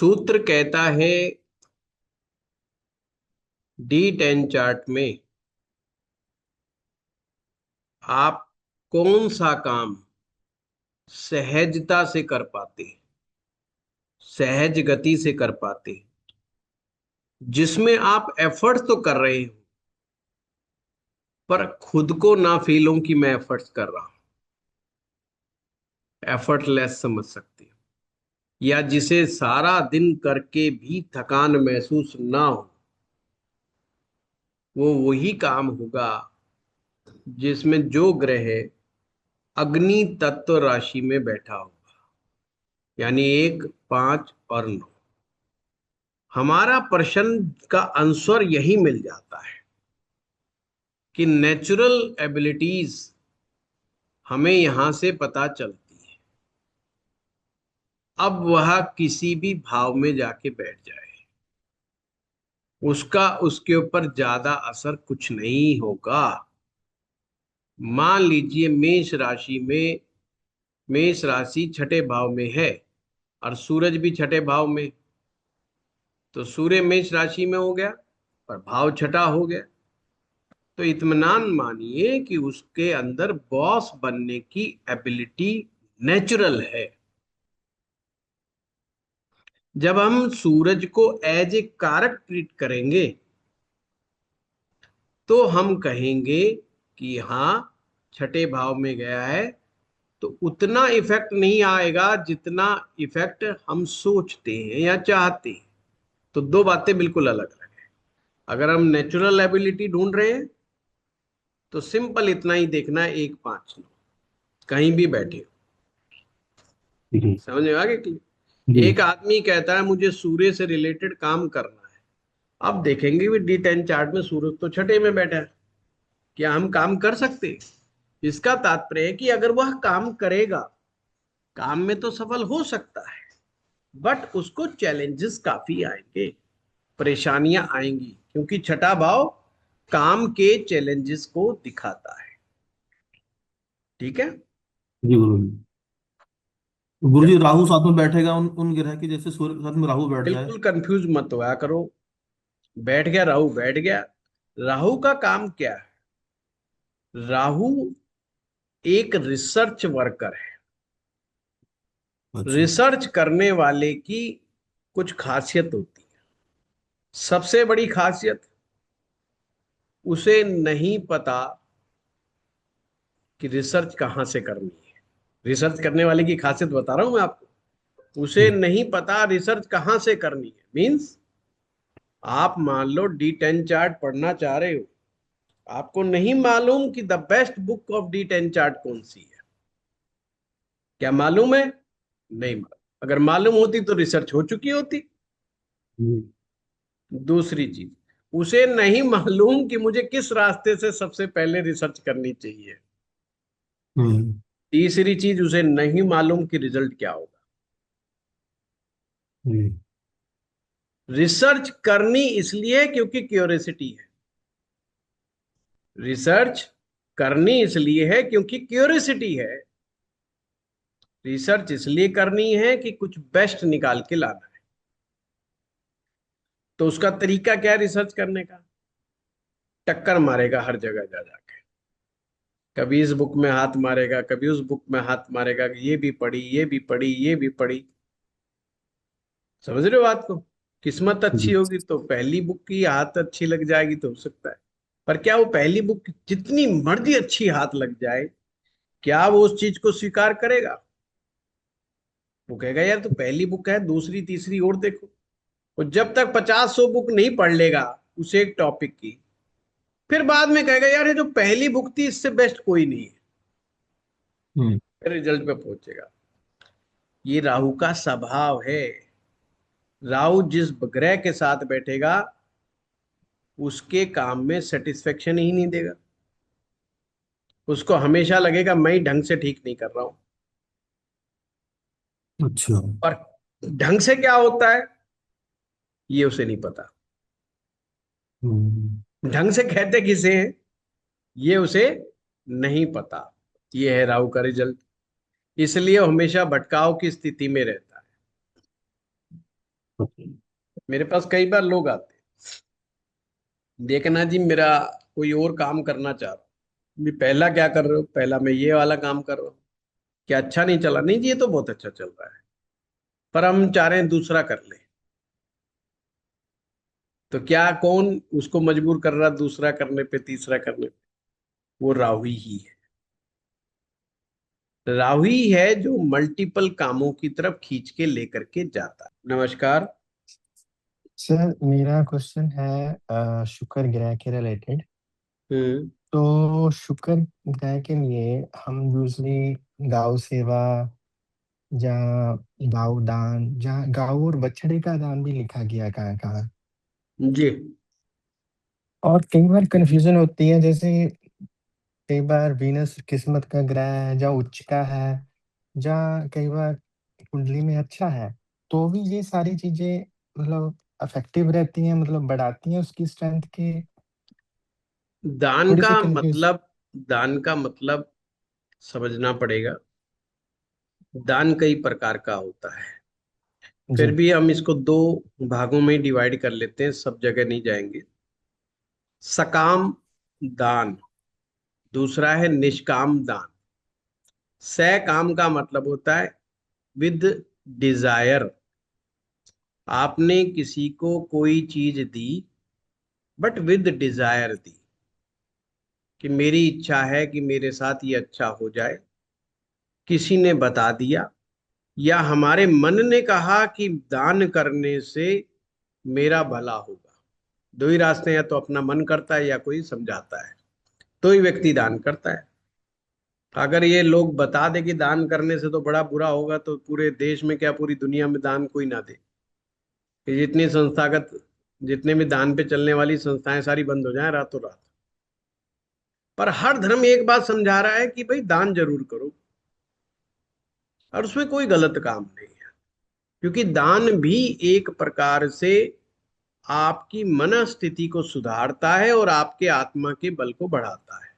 सूत्र कहता है D10 चार्ट में आप कौन सा काम सहजता से कर पाते, सहज गति से कर पाते, जिसमें आप एफर्ट्स तो कर रहे हो पर खुद को ना फील हो कि मैं एफर्ट्स कर रहा हूं, एफर्टलेस समझ सकते हो। या जिसे सारा दिन करके भी थकान महसूस ना हो, वो वही काम होगा जिसमें जो ग्रह अग्नि तत्व राशि में बैठा होगा, यानी 1, 5 और 9। हमारा प्रश्न का आंसर यही मिल जाता है कि नेचुरल एबिलिटीज हमें यहां से पता चलती है। अब वह किसी भी भाव में जाके बैठ जाए, उसका उसके ऊपर ज्यादा असर कुछ नहीं होगा। मान लीजिए मेष राशि छठे भाव में है और सूरज भी छठे भाव में, तो सूर्य मेष राशि में हो गया और भाव छठा हो गया। तो इत्मीनान मानिए कि उसके अंदर बॉस बनने की एबिलिटी नेचुरल है। जब हम सूरज को एज ए कारक ट्रीट करेंगे तो हम कहेंगे कि हाँ, छठे भाव में गया है तो उतना इफेक्ट नहीं आएगा जितना इफेक्ट हम सोचते हैं या चाहते हैं। तो दो बातें बिल्कुल अलग अलग है। अगर हम नेचुरल एबिलिटी ढूंढ रहे हैं तो सिंपल इतना ही देखना है, 1, 5, 9 कहीं भी बैठे हो। जी। समझ में आ गया कि जी। एक आदमी कहता है मुझे सूर्य से रिलेटेड काम करना है। अब देखेंगे भी D10 चार्ट में सूरज तो छठे में बैठा है, क्या हम काम कर सकते हैं? इसका तात्पर्य है कि अगर वह काम करेगा, काम में तो सफल हो सकता है, बट उसको चैलेंजेस काफी आएंगे, परेशानियां आएंगी, क्योंकि छठा भाव काम के चैलेंजेस को दिखाता है। ठीक है। जी गुरु जी। तो गुरु जी राहु साथ में बैठेगा उन ग्रह के जैसे सूर्य के साथ में राहु बैठ जाए। बिल्कुल कंफ्यूज मत होया करो। बैठ गया राहु, बैठ गया। राहु का काम क्या है? राहु एक रिसर्च वर्कर है। अच्छा। रिसर्च करने वाले की कुछ खासियत होती है। सबसे बड़ी खासियत, उसे नहीं पता कि रिसर्च कहां से करनी है। रिसर्च करने वाले की खासियत बता रहा हूं मैं आपको। उसे जी। नहीं पता रिसर्च कहां से करनी है। मींस आप मान लो D10 चार्ट पढ़ना चाह रहे हो, आपको नहीं मालूम कि the best book of D10 chart कौन सी है। क्या मालूम है? नहीं मालूम। अगर मालूम होती तो रिसर्च हो चुकी होती। जी। दूसरी चीज, उसे नहीं मालूम कि मुझे किस रास्ते से सबसे पहले रिसर्च करनी चाहिए। हम्म। तीसरी चीज, उसे नहीं मालूम कि रिजल्ट क्या होगा। जी। रिसर्च करनी इसलिए क्योंकि क्यूरियोसिटी है। रिसर्च करनी इसलिए है क्योंकि क्यूरियोसिटी है। रिसर्च इसलिए करनी है कि कुछ बेस्ट निकाल के लाना है। तो उसका तरीका क्या है रिसर्च करने का? टक्कर मारेगा हर जगह जा जाके। कभी इस बुक में हाथ मारेगा, कभी उस बुक में हाथ मारेगा कि ये भी पढ़ी, ये भी पढ़ी, ये भी पढ़ी। समझ रहे हो बात को? किस्मत अच्छी जी। होगी तो पहली बुक की हाथ अच्छी लग जाएगी तो हो सकता है। पर क्या वो पहली बुक जितनी मर्जी अच्छी हाथ लग जाए, क्या वो उस चीज को स्वीकार करेगा? वो कहेगा यार तो पहली बुक है, दूसरी तीसरी और देखो। और जब तक 50-100 बुक नहीं पढ़ लेगा उसे एक टॉपिक की, फिर बाद में कहेगा यार ये जो पहली बुक थी इससे बेस्ट कोई नहीं है। हम्म। फिर रिजल्ट पे पहुंचेगा। ये राहु का स्वभाव है। राहु जिस ग्रह के साथ बैठेगा उसके काम में सेटिस्फेक्शन ही नहीं देगा। उसको हमेशा लगेगा मैं ही ढंग से ठीक नहीं कर रहा हूं। अच्छा। और ढंग से क्या होता है ये उसे नहीं पता। हम्म। ढंग से कहते किसे हैं ये उसे नहीं पता। ये है राहु का रिजल्ट। इसलिए वो हमेशा भटकाव की स्थिति में रहता है। मेरे पास कई बार लोग आते हैं, देखना जी मेरा कोई और काम करना चाह रहा हूँ, भी पहला क्या कर रहे हो, पहला मैं ये वाला काम कर रहा हूँ, क्या अच्छा नहीं चला, नहीं जी ये तो बहुत अच्छा चल रहा है, पर हम चाह रहे हैं दूसरा कर ले। तो क्या कौन उसको मजबूर कर रहा है दूसरा करने पे, तीसरा करने पे? वो राहु ही है। राहु ही है जो मल्टीपल कामों की तरफ खींच के लेकर के जाता है। नमस्कार। सर मेरा क्वेश्चन है शुक्र ग्रह के रिलेटेड। हम्म। तो शुक्र ग्रह के लिए हम यूजली गौ सेवा या गौ दान, जहाँ गौ और बछड़े का दान भी लिखा गया कहाँ कहाँ। जी। और कई बार कंफ्यूजन होती है, जैसे कई बार वीनस किस्मत का ग्रह है या उच्च का है, या कई बार कुंडली में अच्छा है, तो भी ये सारी चीजें मतलब अफेक्टिव रहती हैं, मतलब बढ़ाती हैं उसकी स्ट्रेंथ के। दान थोड़ी सी का कंफ्यूज। मतलब, दान का मतलब समझना पड़ेगा। दान कई प्रकार का होता है। फिर जी। भी हम इसको दो भागों में डिवाइड कर लेते हैं, सब जगह नहीं जाएंगे। सकाम दान, दूसरा है निष्काम दान। सकाम का मतलब होता है विद डिजायर। आपने किसी को कोई चीज दी, बट विद डिजायर दी, कि मेरी इच्छा है कि मेरे साथ ये अच्छा हो जाए। किसी ने बता दिया, या हमारे मन ने कहा कि दान करने से मेरा भला होगा। दो ही रास्ते हैं, या तो अपना मन करता है या कोई समझाता है, तो ही व्यक्ति दान करता है। अगर ये लोग बता दे कि दान करने से तो बड़ा बुरा होगा, तो पूरे देश में क्या पूरी दुनिया में दान कोई ना दे, कि जितनी संस्थागत, जितने भी दान पे चलने वाली संस्थाएं सारी बंद हो जाएं रातों रात। पर हर धर्म एक बात समझा रहा है कि भाई दान जरूर करो, और उसमें कोई गलत काम नहीं है। क्योंकि दान भी एक प्रकार से आपकी मनस्थिति को सुधारता है और आपके आत्मा के बल को बढ़ाता है।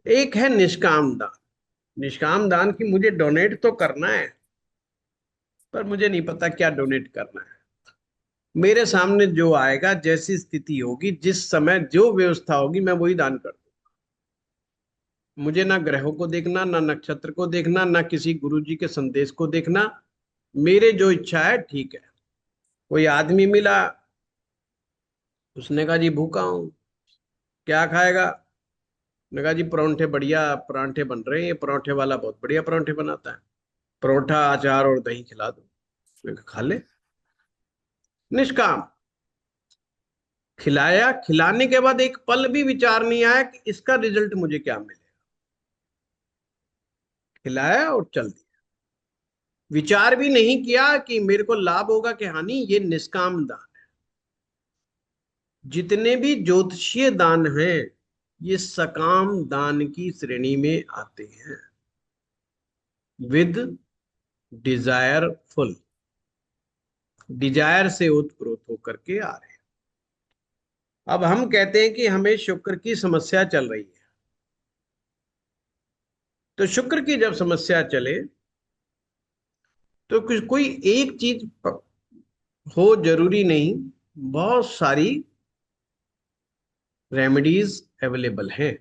एक है निष्काम दान। निष्काम दान की मुझे डोनेट तो करना है, पर मुझे नहीं पता क्या डोनेट करना है। मेरे सामने जो आएगा, जैसी स्थिति होगी, जिस समय जो व्यवस्था होगी, मैं वही दान कर दूं। मुझे ना ग्रहों को देखना, ना नक्षत्र को देखना, ना किसी गुरु जी के संदेश को देखना। मेरे जो इच्छा है ठीक है। कोई आदमी मिला, उसने कहा जी भूखा हूं, क्या खाएगा? ने कहा जी परांठे, बढ़िया परांठे बन रहे हैं, ये परांठे वाला बहुत बढ़िया परांठे बनाता है, परोठा अचार और दही खिला दो। मैंने कहा खा ले। निष्काम। खिलाया, खिलाने के बाद एक पल भी विचार नहीं आया कि इसका रिजल्ट मुझे क्या मिलेगा। खिलाया और चल दिया। विचार भी नहीं किया कि मेरे को लाभ होगा कि हानि। ये निष्काम दान। जितने भी ज्योतिषीय दान हैं, ये सकाम दान की श्रेणी में आते हैं, विद डिजायरफुल, डिजायर से ओतप्रोत होकर के आ रहे हैं। अब हम कहते हैं कि हमें शुक्र की समस्या चल रही है। तो शुक्र की जब समस्या चले, तो कुछ कोई एक चीज हो जरूरी नहीं, बहुत सारी रेमेडीज अवेलेबल हैं।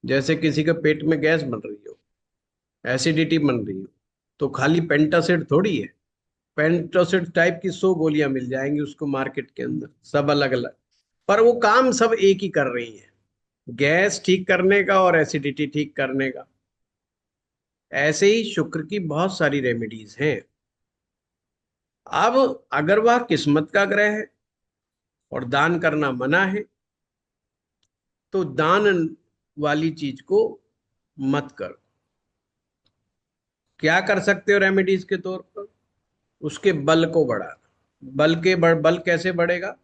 जैसे किसी के पेट में गैस बन रही हो, एसिडिटी बन रही हो, तो खाली पेंटासिड थोड़ी है। पेंटासिड टाइप की 100 गोलियां मिल जाएंगी उसको मार्केट के अंदर, सब अलग अलग, पर वो काम सब एक ही कर रही है, गैस ठीक करने का और एसिडिटी ठीक करने का। ऐसे ही शुक्र की बहुत सारी रेमेडीज हैं। अब अगर वह किस्मत का ग्रह है और दान करना मना है, तो दान वाली चीज को मत करो। क्या कर सकते हो रेमेडीज के तौर पर? उसके बल को बढ़ाना। बल कैसे बढ़ेगा?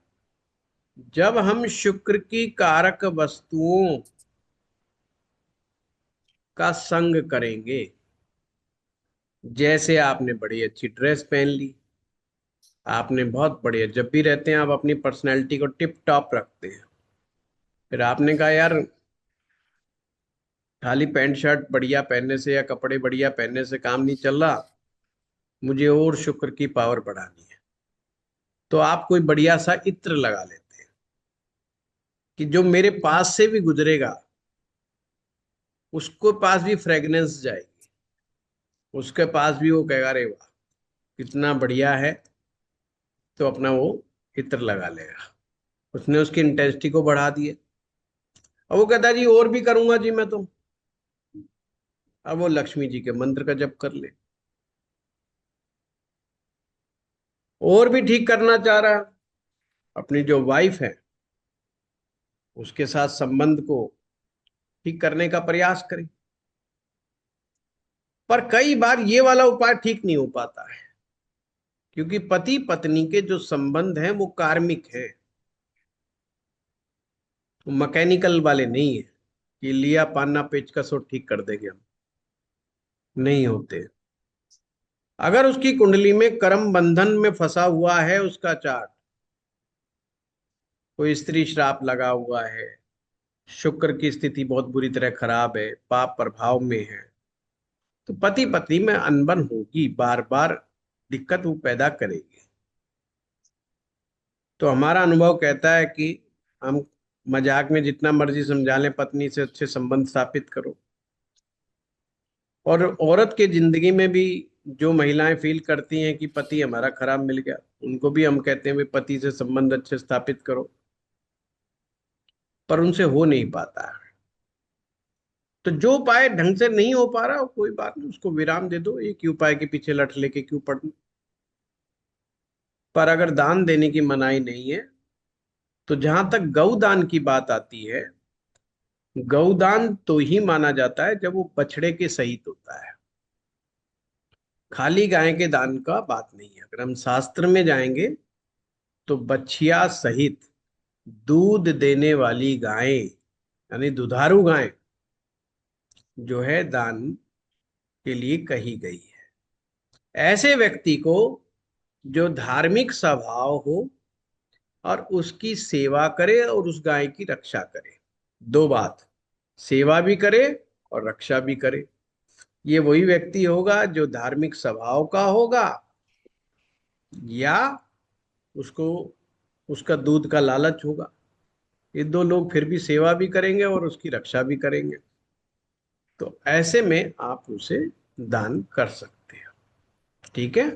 जब हम शुक्र की कारक वस्तुओं का संग करेंगे। जैसे आपने बड़ी अच्छी ड्रेस पहन ली, आपने बहुत बढ़िया, जब भी रहते हैं आप अपनी पर्सनैलिटी को टिप टॉप रखते हैं, फिर आपने कहा यार खाली पैंट शर्ट बढ़िया पहनने से या कपड़े बढ़िया पहनने से काम नहीं चल रहा, मुझे और शुक्र की पावर बढ़ानी है, तो आप कोई बढ़िया सा इत्र लगा लेते हैं कि जो मेरे पास से भी गुजरेगा उसको पास भी फ्रेग्रेंस जाएगी, उसके पास भी वो कहेगा अरे वाह कितना बढ़िया है, तो अपना वो इत्र लगा लेगा। उसने उसकी इंटेंसिटी को बढ़ा दिया। अब वो कहता है जी और भी करूंगा जी मैं तो, अब वो लक्ष्मी जी के मंत्र का जप कर ले। और भी ठीक करना चाह रहा है, अपनी जो वाइफ है उसके साथ संबंध को ठीक करने का प्रयास करे। पर कई बार ये वाला उपाय ठीक नहीं हो पाता है, क्योंकि पति पत्नी के जो संबंध हैं वो कार्मिक है, वो मैकेनिकल वाले नहीं है कि लिया पाना पेचकस और ठीक कर देंगे हम, नहीं होते। अगर उसकी कुंडली में कर्म बंधन में फंसा हुआ है उसका चार्ट, कोई स्त्री श्राप लगा हुआ है, शुक्र की स्थिति बहुत बुरी तरह खराब है, पाप प्रभाव में है, तो पति पत्नी में अनबन होगी, बार बार दिक्कत वो पैदा करेगी। तो हमारा अनुभव कहता है कि हम मजाक में जितना मर्जी समझा लें, पत्नी से अच्छे संबंध स्थापित करो। और औरत के जिंदगी में भी जो महिलाएं फील करती हैं कि पति हमारा खराब मिल गया, उनको भी हम कहते हैं भी पति से संबंध अच्छे स्थापित करो, पर उनसे हो नहीं पाता है। तो जो उपाय ढंग से नहीं हो पा रहा कोई बात नहीं, उसको विराम दे दो, एक ही उपाय के पीछे लठ लेके क्यों पड़ना। पर अगर दान देने की मनाही नहीं है, तो जहां तक गौदान की बात आती है, गौदान तो ही माना जाता है जब वो बछड़े के सहित होता है, खाली गाय के दान का बात नहीं है। अगर हम शास्त्र में जाएंगे तो बछिया सहित दूध देने वाली गायें, यानी दुधारू गाय जो है दान के लिए कही गई है। ऐसे व्यक्ति को जो धार्मिक स्वभाव हो और उसकी सेवा करे और उस गाय की रक्षा करे, दो बात, सेवा भी करे और रक्षा भी करे, ये वही व्यक्ति होगा जो धार्मिक स्वभाव का होगा, या उसको उसका दूध का लालच होगा। ये दो लोग फिर भी सेवा भी करेंगे और उसकी रक्षा भी करेंगे, तो ऐसे में आप उसे दान कर सकते हैं। ठीक है।